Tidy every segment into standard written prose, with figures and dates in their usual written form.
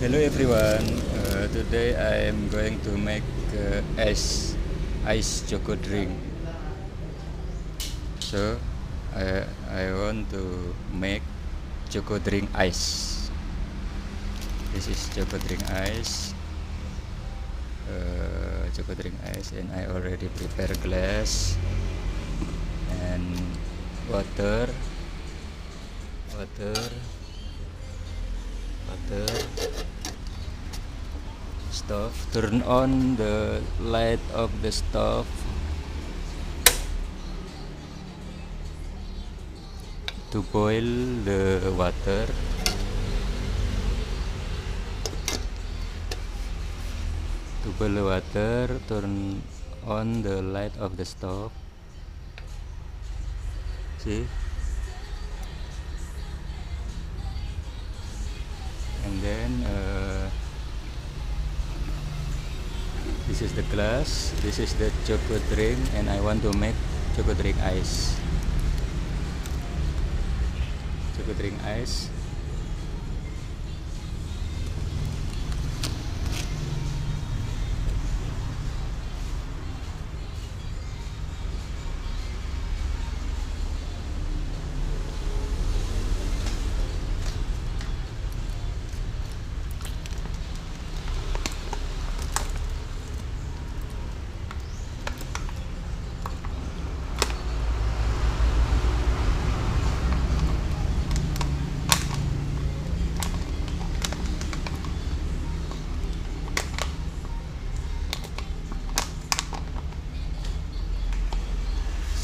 Hello everyone. Today I am going to make ice choco drink. So I want to make choco drink ice. This is choco drink ice. Choco drink ice, and I already prepare glass and water, water, water. Stove. Turn on the light of the stove to boil the water. To boil the water, turn on the light of the stove. See? And then this is the glass, this is the choco drink, and I want to make choco drink ice. Choco drink ice.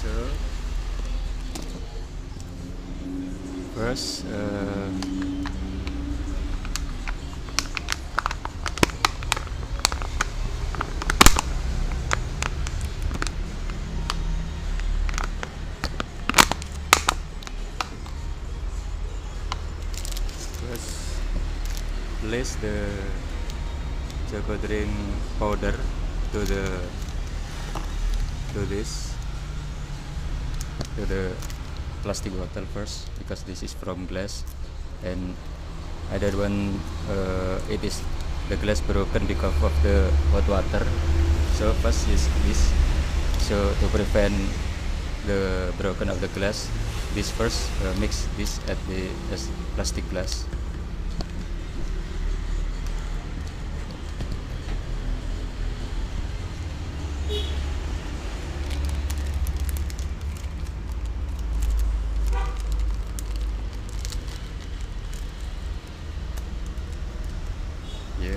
So first place the choco drink powder to the plastic bottle first, because this is from glass, and other one it is the glass broken because of the hot water. So first is this. So to prevent the broken of the glass, this first mix this at the plastic glass. Yeah.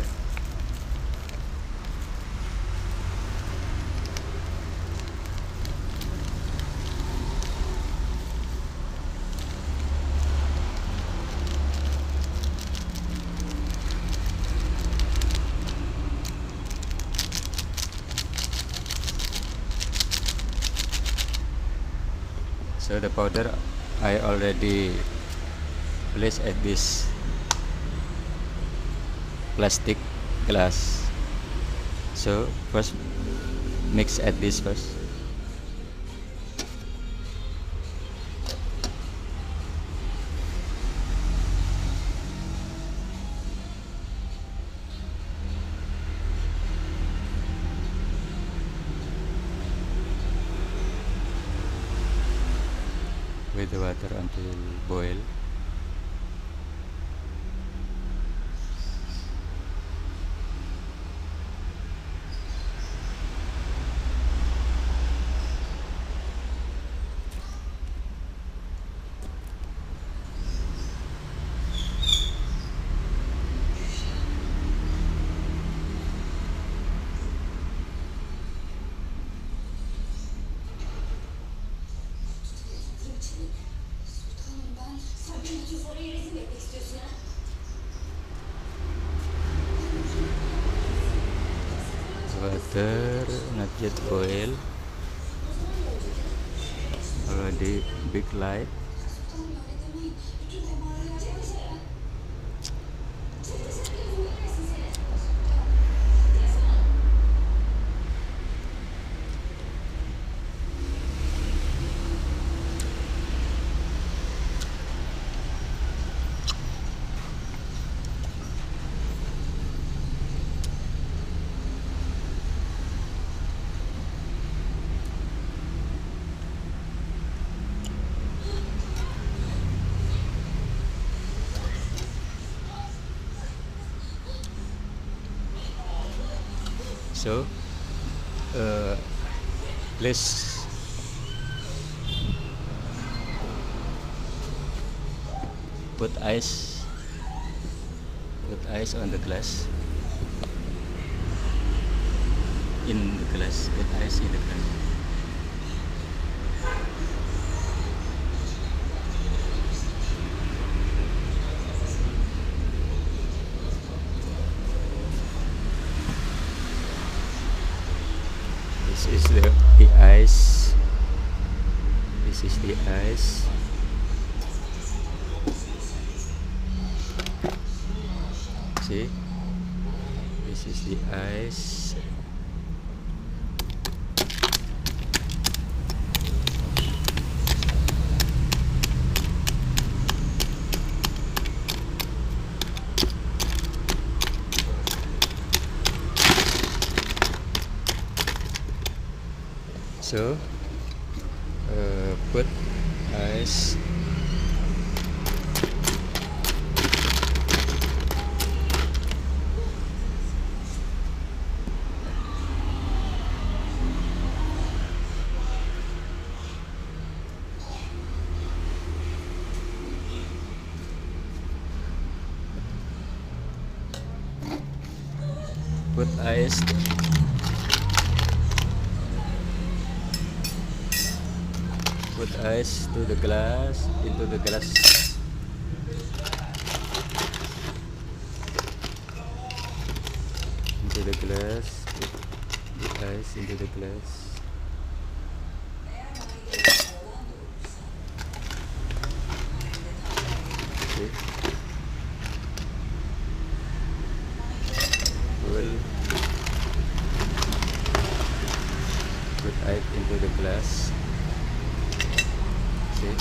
So the powder I already placed at this plastic glass. So first mix at this first. With the water until boil. Water not yet boil, already big light. So let's put ice on the glass, put ice in the glass. This is the ice. This is the ice. See, this is the ice. So put ice put ice to the glass, into the glass. Into the glass, put the ice into the glass. Okay. Put ice into the glass. See?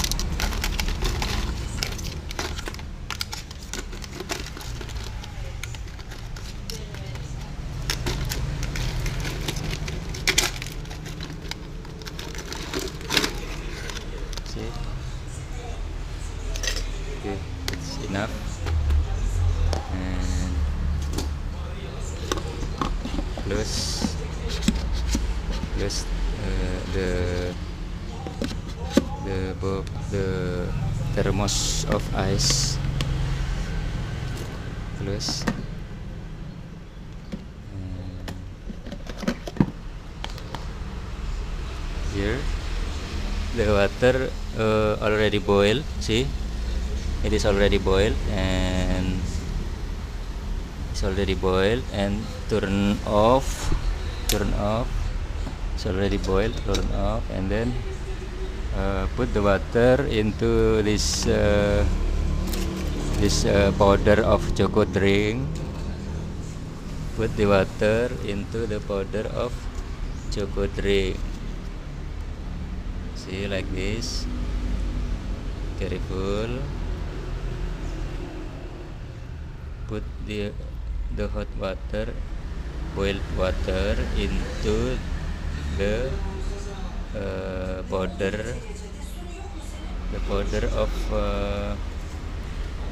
See? Okay, it's enough. And close the thermos of ice. Close. Here the water already boiled. See, it is already boiled, and it's already boiled. And turn off. It's already boiled. Turn off, and then put the water into this powder of choco drink. Put the water into the powder of choco drink. See, like this. Careful. Put the hot water, boiled water, into the powder of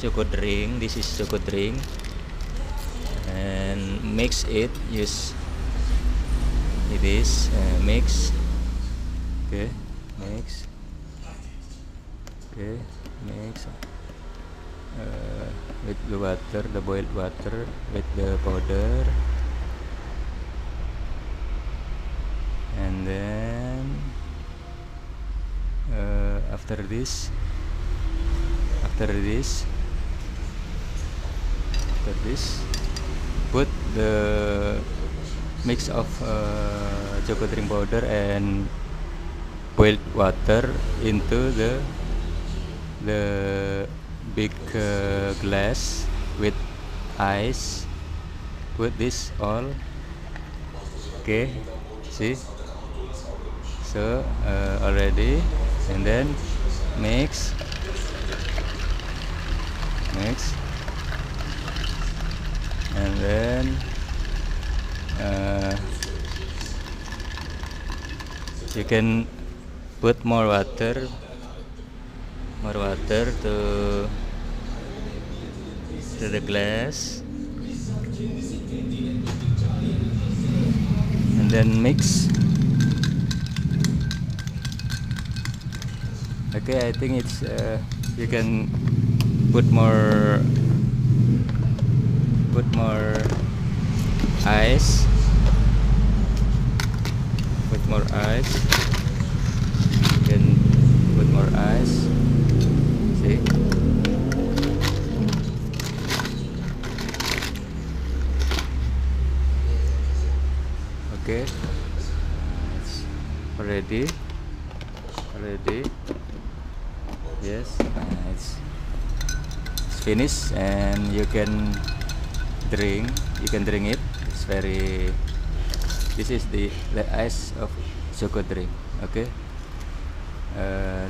choco drink. This is choco drink, and mix it. Use this mix. Okay, mix. Okay, mix with the water, the boiled water with the powder. And then after this put the mix of choco drink powder and boiled water into the big glass with ice. Put this all. Okay, see, so already. And then mix and then you can put more water to the glass. and then mix. Okay, I think it's you can put more ice, put more ice, you can put more ice, see. Okay, it's ready. Yes, it's finished, and you can drink it. It's very, this is the ice of choco drink. Okay,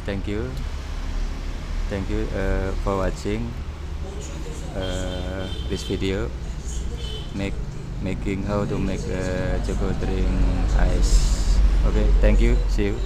thank you for watching this video, making how to make choco drink ice. Okay, thank you, see you.